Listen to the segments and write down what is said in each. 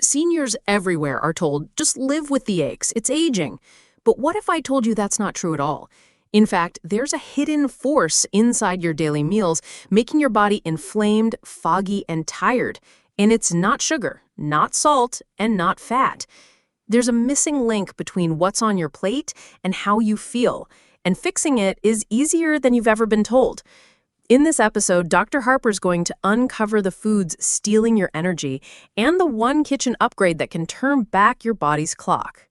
Seniors everywhere are told, just live with the aches, it's aging. But what if I told you that's not true at all? In fact, there's a hidden force inside your daily meals, making your body inflamed, foggy, and tired. And it's not sugar, not salt, and not fat. There's a missing link between what's on your plate and how you feel, and fixing it is easier than you've ever been told. In this episode, Dr. Harper's going to uncover the foods stealing your energy and the one kitchen upgrade that can turn back your body's clock.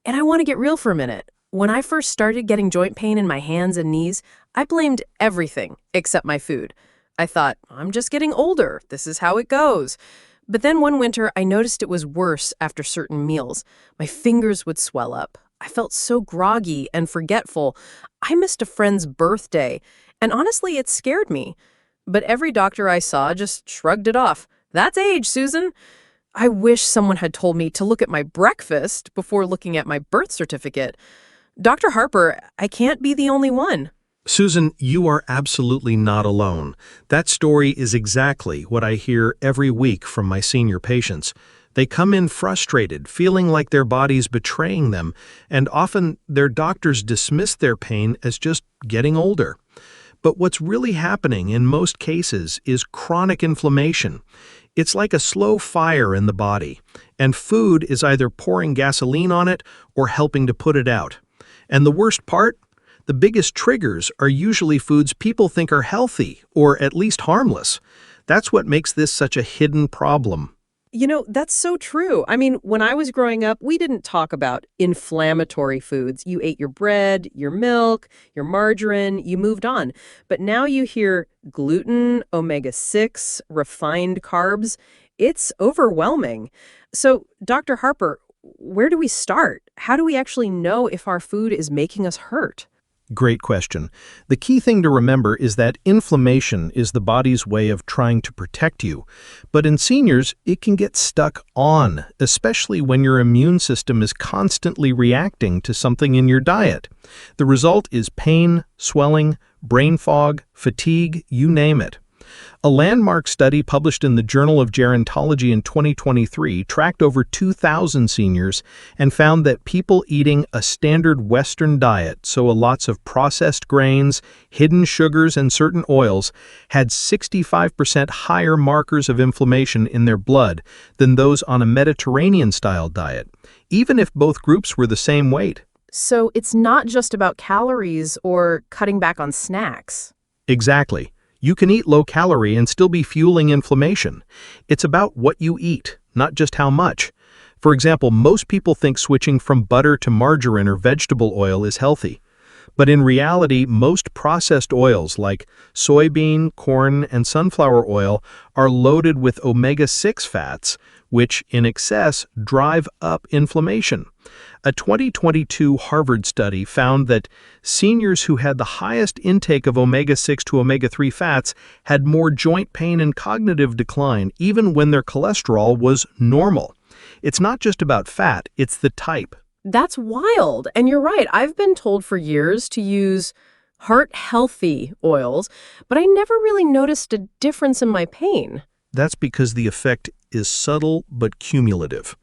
And I want to get real for a minute. When I first started getting joint pain in my hands and knees, I blamed everything except my food. I thought, I'm just getting older. This is how it goes. But then one winter, I noticed it was worse after certain meals. My fingers would swell up. I felt so groggy and forgetful. I missed a friend's birthday. And honestly, it scared me. But every doctor I saw just shrugged it off. That's age, Susan. I wish someone had told me to look at my breakfast before looking at my birth certificate. Dr. Harper, I can't be the only one. Susan, you are absolutely not alone. That story is exactly what I hear every week from my senior patients. They come in frustrated, feeling like their body's betraying them, and often their doctors dismiss their pain as just getting older. But what's really happening in most cases is chronic inflammation. It's like a slow fire in the body, and food is either pouring gasoline on it or helping to put it out. And the worst part? The biggest triggers are usually foods people think are healthy or at least harmless. That's what makes this such a hidden problem. That's so true. I mean, when I was growing up, we didn't talk about inflammatory foods. You ate your bread, your milk, your margarine, you moved on. But now you hear gluten, omega-6, refined carbs. It's overwhelming. So, Dr. Harper, where do we start? How do we actually know if our food is making us hurt? Great question. The key thing to remember is that inflammation is the body's way of trying to protect you. But in seniors, it can get stuck on, especially when your immune system is constantly reacting to something in your diet. The result is pain, swelling, brain fog, fatigue, you name it. A landmark study published in the Journal of Gerontology in 2023 tracked over 2,000 seniors and found that people eating a standard Western diet, so lots of processed grains, hidden sugars, and certain oils, had 65% higher markers of inflammation in their blood than those on a Mediterranean-style diet, even if both groups were the same weight. So it's not just about calories or cutting back on snacks. Exactly. You can eat low-calorie and still be fueling inflammation. It's about what you eat, not just how much. For example, most people think switching from butter to margarine or vegetable oil is healthy. But in reality, most processed oils like soybean, corn, and sunflower oil are loaded with omega-6 fats, which, in excess, drive up inflammation. A 2022 Harvard study found that seniors who had the highest intake of omega-6 to omega-3 fats had more joint pain and cognitive decline, even when their cholesterol was normal. It's not just about fat, it's the type. That's wild. And you're right. I've been told for years to use heart-healthy oils, but I never really noticed a difference in my pain. That's because the effect is subtle but cumulative.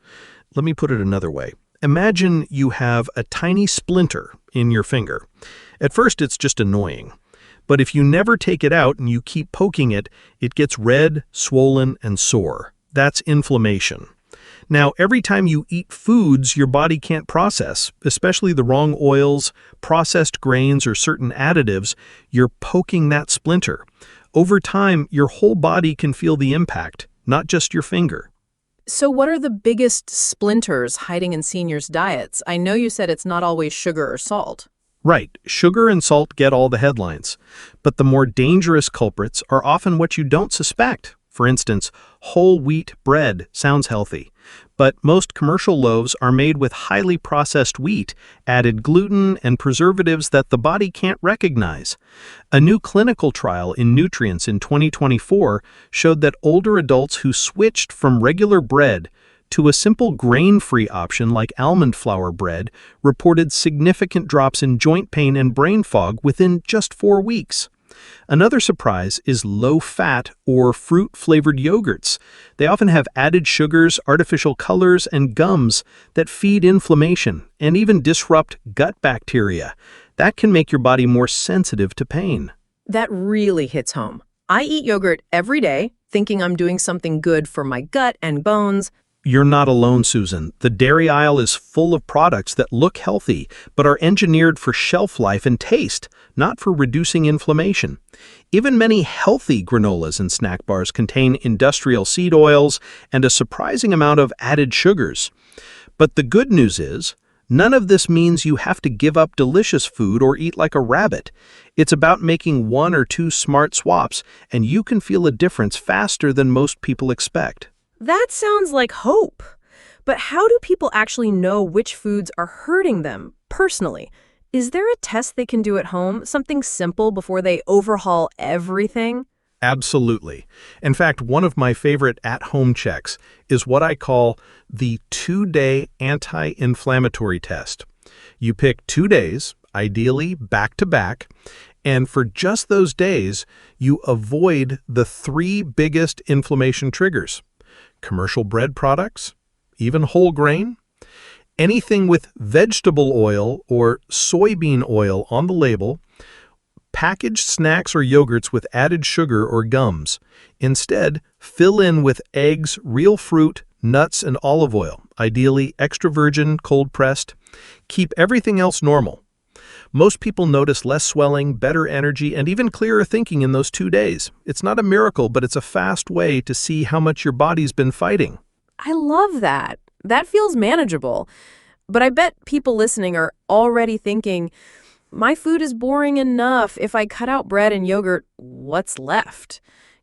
Let me put it another way. Imagine you have a tiny splinter in your finger. At first, it's just annoying. But if you never take it out and you keep poking it, it gets red, swollen, and sore. That's inflammation. Now, every time you eat foods your body can't process, especially the wrong oils, processed grains, or certain additives, you're poking that splinter. Over time, your whole body can feel the impact, not just your finger. So what are the biggest splinters hiding in seniors' diets? I know you said it's not always sugar or salt. Right, sugar and salt get all the headlines. But the more dangerous culprits are often what you don't suspect. For instance, whole wheat bread sounds healthy, but most commercial loaves are made with highly processed wheat, added gluten, and preservatives that the body can't recognize. A new clinical trial in nutrients in 2024 showed that older adults who switched from regular bread to a simple grain-free option like almond flour bread reported significant drops in joint pain and brain fog within just 4 weeks. Another surprise is low-fat or fruit-flavored yogurts. They often have added sugars, artificial colors, and gums that feed inflammation and even disrupt gut bacteria. That can make your body more sensitive to pain. That really hits home. I eat yogurt every day, thinking I'm doing something good for my gut and bones. You're not alone, Susan. The dairy aisle is full of products that look healthy, but are engineered for shelf life and taste, not for reducing inflammation. Even many healthy granolas and snack bars contain industrial seed oils and a surprising amount of added sugars. But the good news is, none of this means you have to give up delicious food or eat like a rabbit. It's about making 1 or 2 smart swaps, and you can feel a difference faster than most people expect. That sounds like hope. But how do people actually know which foods are hurting them personally? Is there a test they can do at home, something simple before they overhaul everything? Absolutely. In fact, one of my favorite at-home checks is what I call the 2-day anti-inflammatory test. You pick 2 days, ideally back-to-back, and for just those days, you avoid the 3 biggest inflammation triggers: commercial bread products, even whole grain, anything with vegetable oil or soybean oil on the label, packaged snacks or yogurts with added sugar or gums. Instead, fill in with eggs, real fruit, nuts, and olive oil, ideally extra virgin, cold-pressed. Keep everything else normal. Most people notice less swelling, better energy, and even clearer thinking in those 2 days. It's not a miracle, but it's a fast way to see how much your body's been fighting. I love that. That feels manageable. But I bet people listening are already thinking, my food is boring enough. If I cut out bread and yogurt, what's left?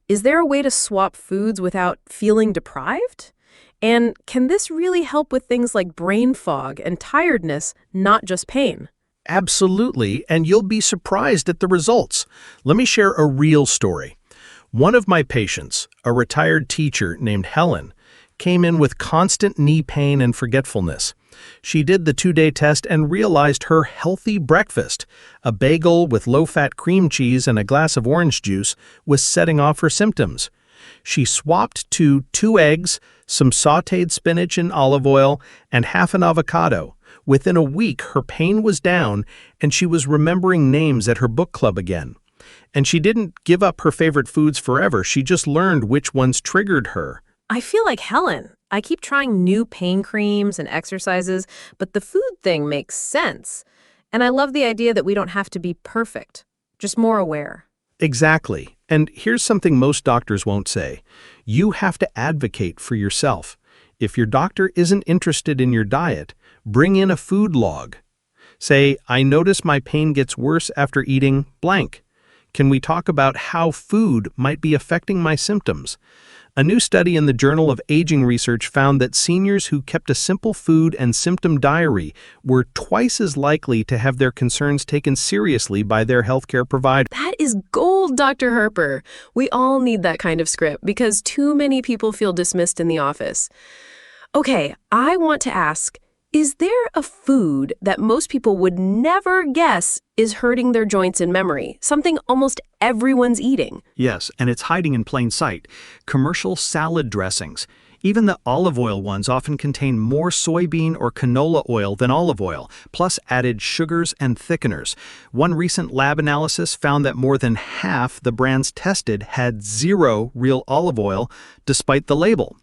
Is there a way to swap foods without feeling deprived? And can this really help with things like brain fog and tiredness, not just pain? Absolutely, and you'll be surprised at the results. Let me share a real story. One of my patients, a retired teacher named Helen, came in with constant knee pain and forgetfulness. She did the 2-day test and realized her healthy breakfast, a bagel with low-fat cream cheese and a glass of orange juice, was setting off her symptoms. She swapped to 2 eggs, some sautéed spinach and olive oil, and half an avocado. Within a week, her pain was down, and she was remembering names at her book club again. And she didn't give up her favorite foods forever. She just learned which ones triggered her. I feel like Helen. I keep trying new pain creams and exercises, but the food thing makes sense. And I love the idea that we don't have to be perfect, just more aware. Exactly. And here's something most doctors won't say. You have to advocate for yourself. If your doctor isn't interested in your diet, bring in a food log. Say, I notice my pain gets worse after eating blank. Can we talk about how food might be affecting my symptoms? A new study in the Journal of Aging Research found that seniors who kept a simple food and symptom diary were twice as likely to have their concerns taken seriously by their healthcare provider. That is gold, Dr. Harper. We all need that kind of script because too many people feel dismissed in the office. Okay, I want to ask, is there a food that most people would never guess is hurting their joints and memory? Something almost everyone's eating. Yes, and it's hiding in plain sight. Commercial salad dressings. Even the olive oil ones often contain more soybean or canola oil than olive oil, plus added sugars and thickeners. One recent lab analysis found that more than half the brands tested had 0 real olive oil, despite the label.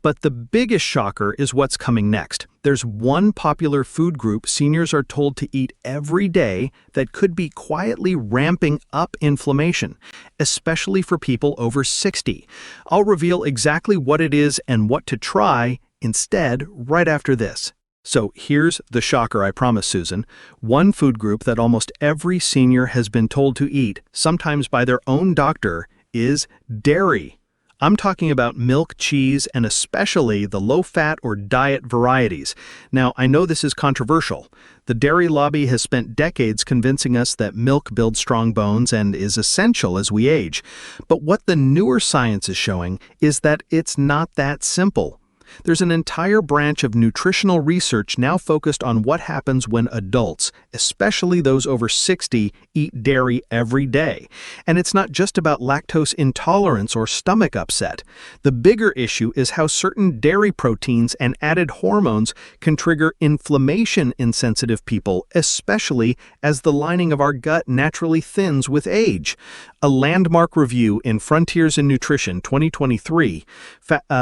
But the biggest shocker is what's coming next. There's one popular food group seniors are told to eat every day that could be quietly ramping up inflammation, especially for people over 60. I'll reveal exactly what it is and what to try instead right after this. So here's the shocker, I promise, Susan. One food group that almost every senior has been told to eat, sometimes by their own doctor, is dairy. I'm talking about milk, cheese, and especially the low-fat or diet varieties. Now, I know this is controversial. The dairy lobby has spent decades convincing us that milk builds strong bones and is essential as we age. But what the newer science is showing is that it's not that simple. There's an entire branch of nutritional research now focused on what happens when adults, especially those over 60, eat dairy every day. And it's not just about lactose intolerance or stomach upset. The bigger issue is how certain dairy proteins and added hormones can trigger inflammation in sensitive people, especially as the lining of our gut naturally thins with age. A landmark review in Frontiers in Nutrition 2023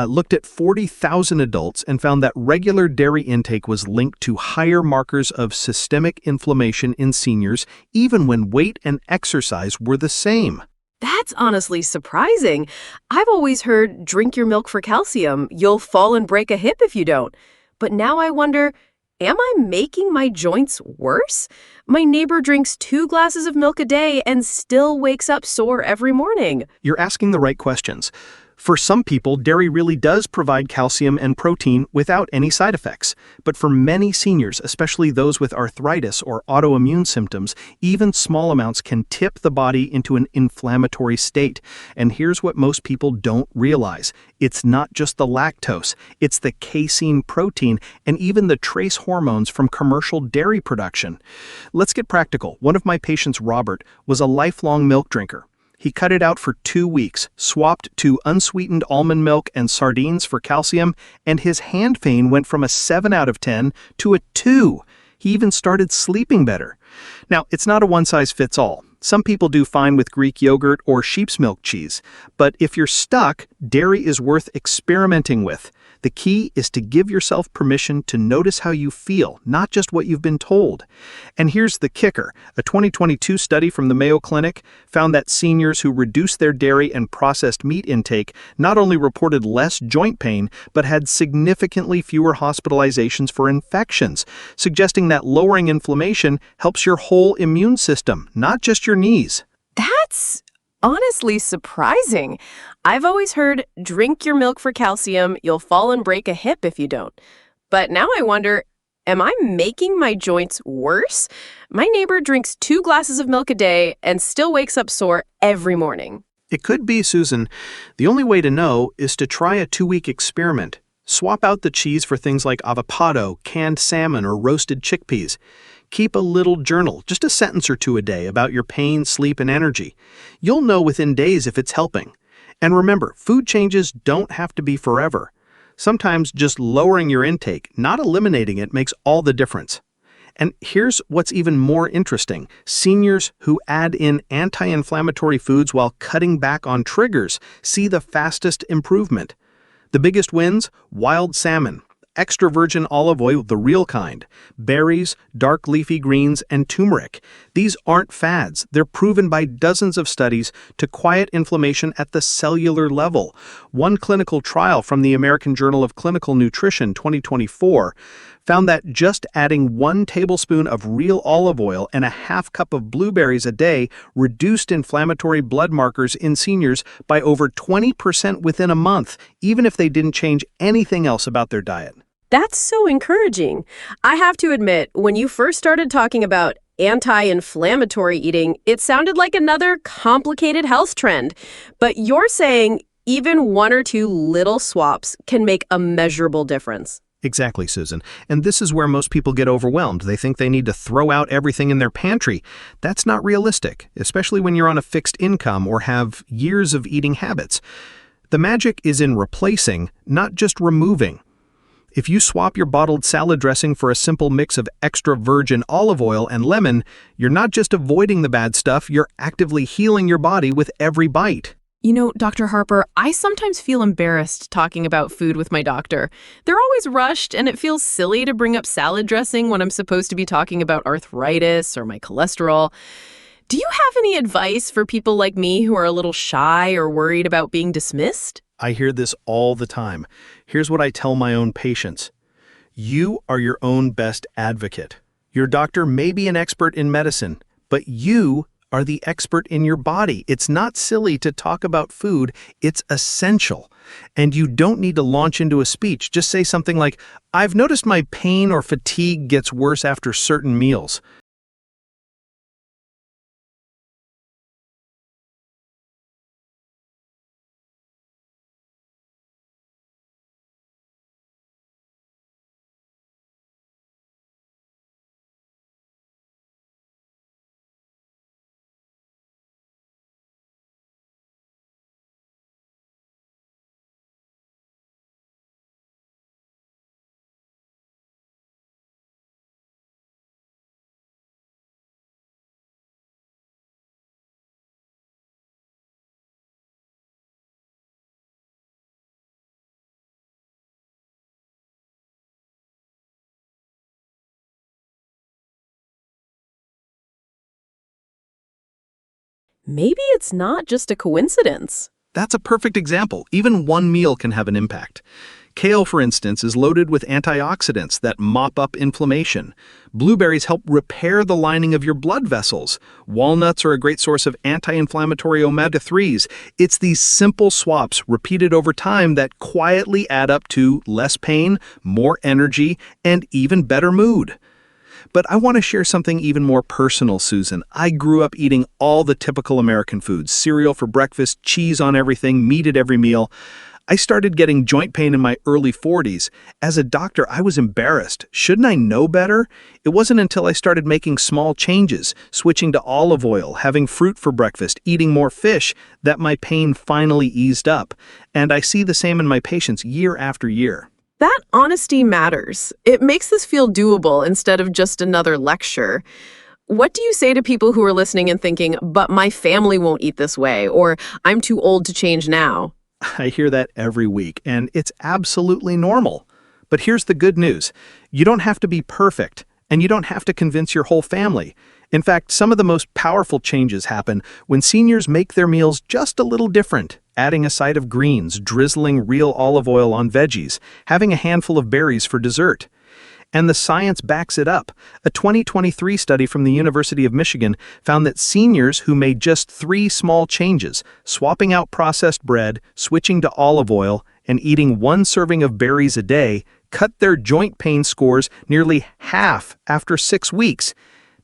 looked at 40,000 adults and found that regular dairy intake was linked to higher markers of systemic inflammation in seniors, even when weight and exercise were the same. That's honestly surprising. I've always heard drink your milk for calcium. You'll fall and break a hip if you don't. But now I wonder, am I making my joints worse? My neighbor drinks 2 glasses of milk a day and still wakes up sore every morning. You're asking the right questions. For some people, dairy really does provide calcium and protein without any side effects. But for many seniors, especially those with arthritis or autoimmune symptoms, even small amounts can tip the body into an inflammatory state. And here's what most people don't realize. It's not just the lactose, it's the casein protein and even the trace hormones from commercial dairy production. Let's get practical. One of my patients, Robert, was a lifelong milk drinker. He cut it out for 2 weeks, swapped to unsweetened almond milk and sardines for calcium, and his hand pain went from a 7 out of 10 to a 2. He even started sleeping better. Now, it's not a one-size-fits-all. Some people do fine with Greek yogurt or sheep's milk cheese. But if you're stuck, dairy is worth experimenting with. The key is to give yourself permission to notice how you feel, not just what you've been told. And here's the kicker. A 2022 study from the Mayo Clinic found that seniors who reduced their dairy and processed meat intake not only reported less joint pain, but had significantly fewer hospitalizations for infections, suggesting that lowering inflammation helps your whole immune system, not just your knees. That's honestly surprising. I've always heard drink your milk for calcium, you'll fall and break a hip if you don't. But now I wonder, am I making my joints worse? My neighbor drinks 2 glasses of milk a day and still wakes up sore every morning. It could be, Susan. The only way to know is to try a 2-week experiment. Swap out the cheese for things like avocado, canned salmon, or roasted chickpeas. Keep a little journal, just a sentence or 2 a day about your pain, sleep, and energy. You'll know within days if it's helping. And remember, food changes don't have to be forever. Sometimes just lowering your intake, not eliminating it, makes all the difference. And here's what's even more interesting. Seniors who add in anti-inflammatory foods while cutting back on triggers see the fastest improvement. The biggest wins? Wild salmon, extra virgin olive oil, the real kind, berries, dark leafy greens, and turmeric. These aren't fads. They're proven by dozens of studies to quiet inflammation at the cellular level. One clinical trial from the American Journal of Clinical Nutrition 2024 found that just adding 1 tablespoon of real olive oil and a half cup of blueberries a day reduced inflammatory blood markers in seniors by over 20% within a month, even if they didn't change anything else about their diet. That's so encouraging. I have to admit, when you first started talking about anti-inflammatory eating, it sounded like another complicated health trend. But you're saying even 1 or 2 little swaps can make a measurable difference. Exactly, Susan. And this is where most people get overwhelmed. They think they need to throw out everything in their pantry. That's not realistic, especially when you're on a fixed income or have years of eating habits. The magic is in replacing, not just removing. If you swap your bottled salad dressing for a simple mix of extra virgin olive oil and lemon, you're not just avoiding the bad stuff, you're actively healing your body with every bite. You know, Dr. Harper, I sometimes feel embarrassed talking about food with my doctor. They're always rushed, and it feels silly to bring up salad dressing when I'm supposed to be talking about arthritis or my cholesterol. Do you have any advice for people like me who are a little shy or worried about being dismissed? I hear this all the time. Here's what I tell my own patients. You are your own best advocate. Your doctor may be an expert in medicine, but you are the expert in your body. It's not silly to talk about food. It's essential. And you don't need to launch into a speech. Just say something like, I've noticed my pain or fatigue gets worse after certain meals. Maybe it's not just a coincidence. That's a perfect example. Even one meal can have an impact. Kale, for instance, is loaded with antioxidants that mop up inflammation. Blueberries help repair the lining of your blood vessels. Walnuts are a great source of anti-inflammatory omega-3s. It's these simple swaps repeated over time that quietly add up to less pain, more energy, and even better mood. But I want to share something even more personal, Susan. I grew up eating all the typical American foods: cereal for breakfast, cheese on everything, meat at every meal. I started getting joint pain in my early 40s. As a doctor, I was embarrassed. Shouldn't I know better? It wasn't until I started making small changes, switching to olive oil, having fruit for breakfast, eating more fish, that my pain finally eased up. And I see the same in my patients year after year. That honesty matters. It makes this feel doable instead of just another lecture. What do you say to people who are listening and thinking, but my family won't eat this way, or I'm too old to change now? I hear that every week, and it's absolutely normal. But here's the good news. You don't have to be perfect, and you don't have to convince your whole family. In fact, some of the most powerful changes happen when seniors make their meals just a little different, adding a side of greens, drizzling real olive oil on veggies, having a handful of berries for dessert. And the science backs it up. A 2023 study from the University of Michigan found that seniors who made just 3 small changes, swapping out processed bread, switching to olive oil, and eating 1 serving of berries a day, cut their joint pain scores nearly half after 6 weeks.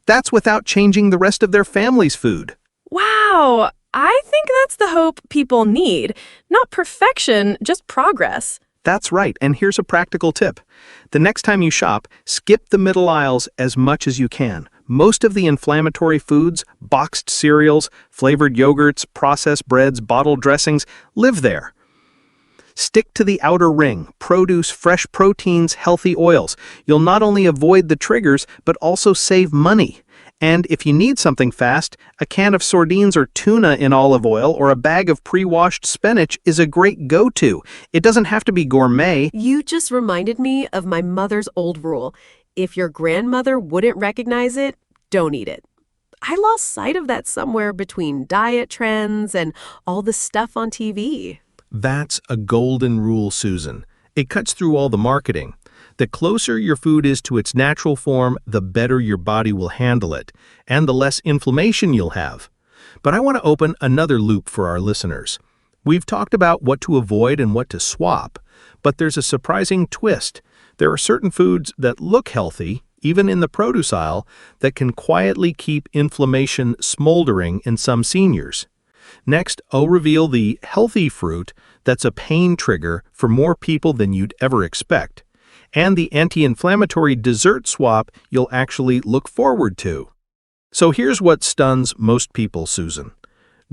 That's without changing the rest of their family's food. Wow, I think that's the hope people need. Not perfection, just progress. That's right, and here's a practical tip. The next time you shop, skip the middle aisles as much as you can. Most of the inflammatory foods, boxed cereals, flavored yogurts, processed breads, bottled dressings, live there. Stick to the outer ring: produce, fresh proteins, healthy oils. You'll not only avoid the triggers, but also save money. And if you need something fast, a can of sardines or tuna in olive oil or a bag of pre-washed spinach is a great go-to. It doesn't have to be gourmet. You just reminded me of my mother's old rule. If your grandmother wouldn't recognize it, don't eat it. I lost sight of that somewhere between diet trends and all the stuff on TV. That's a golden rule, Susan. It cuts through all the marketing. The closer your food is to its natural form, the better your body will handle it, and the less inflammation you'll have. But I want to open another loop for our listeners. We've talked about what to avoid and what to swap, but there's a surprising twist. There are certain foods that look healthy, even in the produce aisle, that can quietly keep inflammation smoldering in some seniors. Next, I'll reveal the healthy fruit that's a pain trigger for more people than you'd ever expect, and the anti-inflammatory dessert swap you'll actually look forward to. So here's what stuns most people, Susan.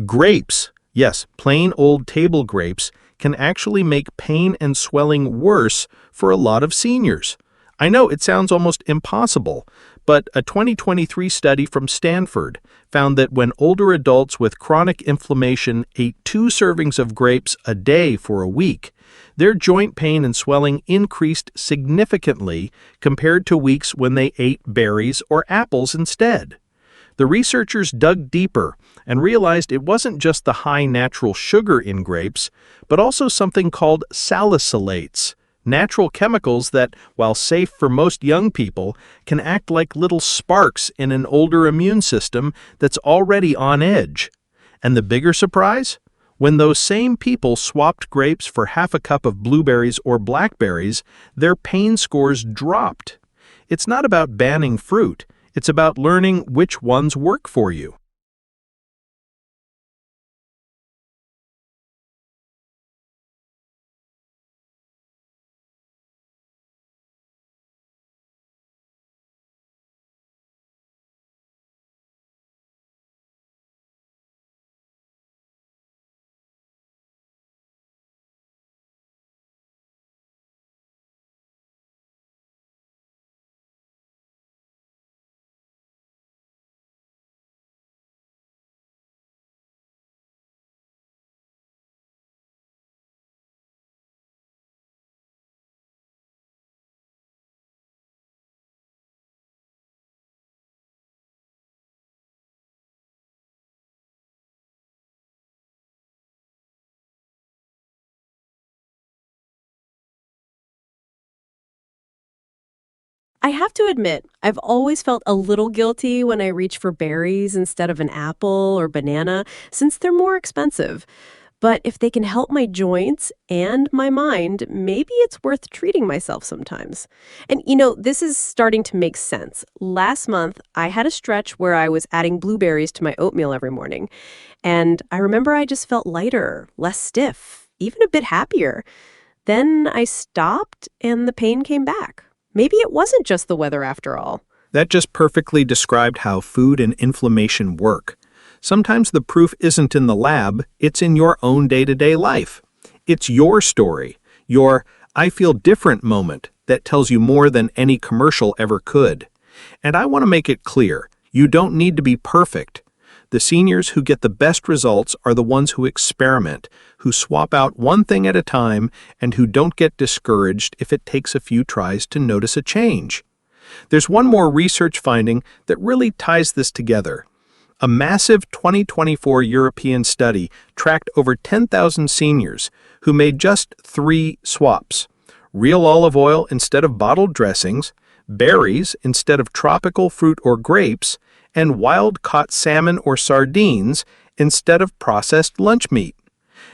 Grapes, yes, plain old table grapes, can actually make pain and swelling worse for a lot of seniors. I know it sounds almost impossible, but a 2023 study from Stanford found that when older adults with chronic inflammation ate 2 servings of grapes a day for a week, their joint pain and swelling increased significantly compared to weeks when they ate berries or apples instead. The researchers dug deeper and realized it wasn't just the high natural sugar in grapes, but also something called salicylates, natural chemicals that, while safe for most young people, can act like little sparks in an older immune system that's already on edge. And the bigger surprise? When those same people swapped grapes for half a cup of blueberries or blackberries, their pain scores dropped. It's not about banning fruit. It's about learning which ones work for you. I have to admit, I've always felt a little guilty when I reach for berries instead of an apple or banana, since they're more expensive. But if they can help my joints and my mind, maybe it's worth treating myself sometimes. And this is starting to make sense. Last month, I had a stretch where I was adding blueberries to my oatmeal every morning. And I remember I just felt lighter, less stiff, even a bit happier. Then I stopped and the pain came back. Maybe it wasn't just the weather after all. That just perfectly described how food and inflammation work. Sometimes the proof isn't in the lab, it's in your own day-to-day life. It's your story, your "I feel different" moment that tells you more than any commercial ever could. And I want to make it clear, you don't need to be perfect. The seniors who get the best results are the ones who experiment, who swap out one thing at a time, and who don't get discouraged if it takes a few tries to notice a change. There's one more research finding that really ties this together. A massive 2024 European study tracked over 10,000 seniors who made just 3 swaps: real olive oil instead of bottled dressings, berries instead of tropical fruit or grapes, and wild-caught salmon or sardines instead of processed lunch meat.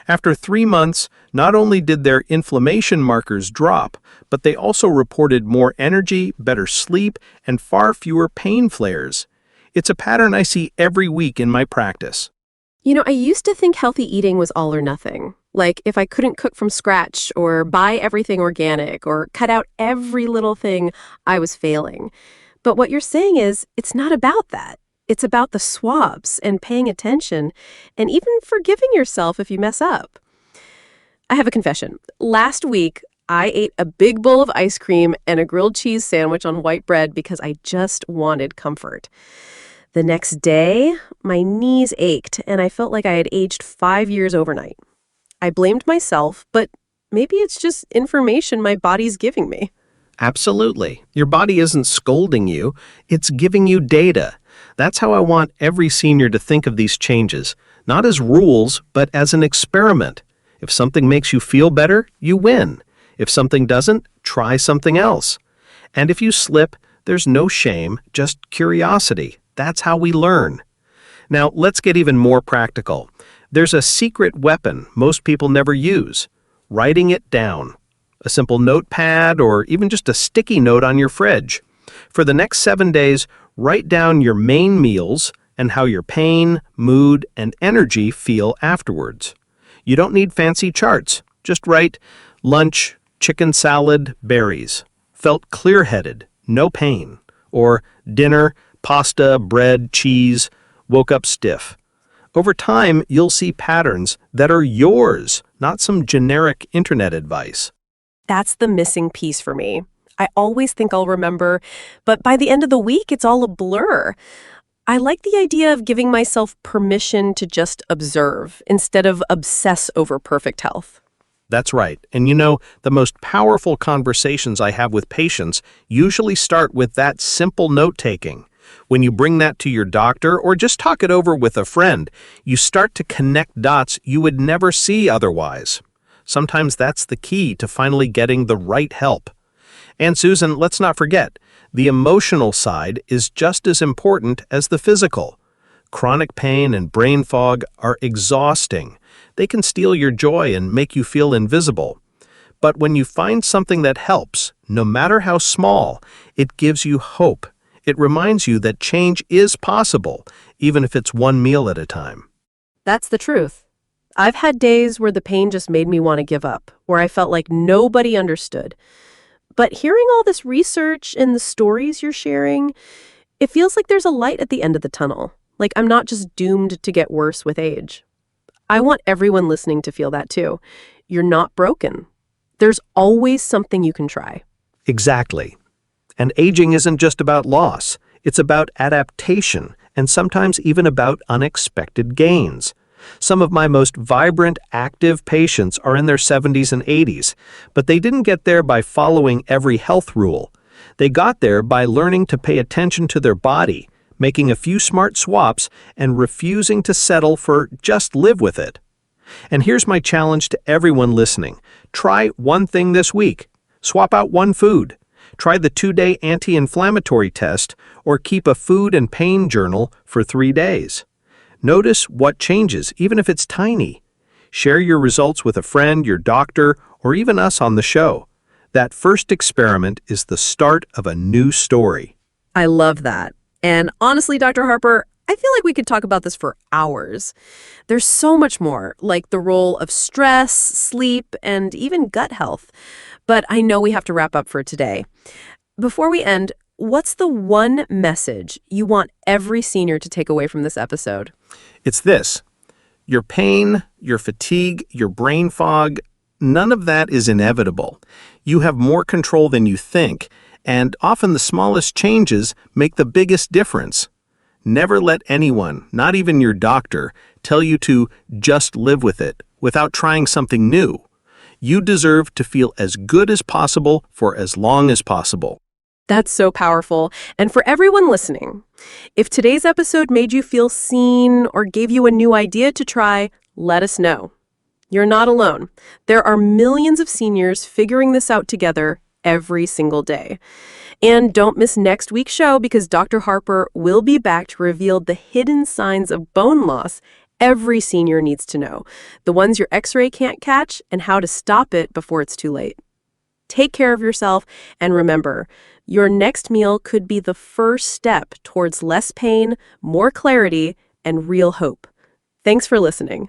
After 3 months, not only did their inflammation markers drop, but they also reported more energy, better sleep, and far fewer pain flares. It's a pattern I see every week in my practice. I used to think healthy eating was all or nothing. Like if I couldn't cook from scratch or buy everything organic or cut out every little thing, I was failing. But what you're saying is it's not about that. It's about the swabs and paying attention and even forgiving yourself if you mess up. I have a confession. Last week, I ate a big bowl of ice cream and a grilled cheese sandwich on white bread because I just wanted comfort. The next day, my knees ached and I felt like I had aged 5 years overnight. I blamed myself, but maybe it's just information my body's giving me. Absolutely. Your body isn't scolding you, it's giving you data. That's how I want every senior to think of these changes, not as rules, but as an experiment. If something makes you feel better, you win. If something doesn't, try something else. And if you slip, there's no shame, just curiosity. That's how we learn. Now, let's get even more practical. There's a secret weapon most people never use: writing it down. A simple notepad or even just a sticky note on your fridge. For the next 7 days, write down your main meals and how your pain, mood, and energy feel afterwards. You don't need fancy charts. Just write lunch, chicken salad, berries. Felt clear-headed, no pain. Or dinner, pasta, bread, cheese, woke up stiff. Over time, you'll see patterns that are yours, not some generic internet advice. That's the missing piece for me. I always think I'll remember, but by the end of the week, it's all a blur. I like the idea of giving myself permission to just observe instead of obsess over perfect health. That's right. And the most powerful conversations I have with patients usually start with that simple note-taking. When you bring that to your doctor or just talk it over with a friend, you start to connect dots you would never see otherwise. Sometimes that's the key to finally getting the right help. And Susan, let's not forget, the emotional side is just as important as the physical. Chronic pain and brain fog are exhausting. They can steal your joy and make you feel invisible. But when you find something that helps, no matter how small, it gives you hope. It reminds you that change is possible, even if it's one meal at a time. That's the truth. I've had days where the pain just made me want to give up, where I felt like nobody understood. But hearing all this research and the stories you're sharing, it feels like there's a light at the end of the tunnel. Like I'm not just doomed to get worse with age. I want everyone listening to feel that too. You're not broken. There's always something you can try. Exactly. And aging isn't just about loss. It's about adaptation and sometimes even about unexpected gains. Some of my most vibrant, active patients are in their 70s and 80s, but they didn't get there by following every health rule. They got there by learning to pay attention to their body, making a few smart swaps, and refusing to settle for just live with it. And here's my challenge to everyone listening. Try one thing this week. Swap out one food. Try the 2-day anti-inflammatory test or keep a food and pain journal for 3 days. Notice what changes, even if it's tiny. Share your results with a friend, your doctor, or even us on the show. That first experiment is the start of a new story. I love that. And honestly, Dr. Harper, I feel like we could talk about this for hours. There's so much more, like the role of stress, sleep, and even gut health. But I know we have to wrap up for today. Before we end, what's the one message you want every senior to take away from this episode? It's this. Your pain, your fatigue, your brain fog, none of that is inevitable. You have more control than you think, and often the smallest changes make the biggest difference. Never let anyone, not even your doctor, tell you to just live with it without trying something new. You deserve to feel as good as possible for as long as possible. That's so powerful. And for everyone listening, if today's episode made you feel seen or gave you a new idea to try, let us know. You're not alone. There are millions of seniors figuring this out together every single day. And don't miss next week's show because Dr. Harper will be back to reveal the hidden signs of bone loss every senior needs to know, the ones your X-ray can't catch, and how to stop it before it's too late. Take care of yourself, and remember, your next meal could be the first step towards less pain, more clarity, and real hope. Thanks for listening.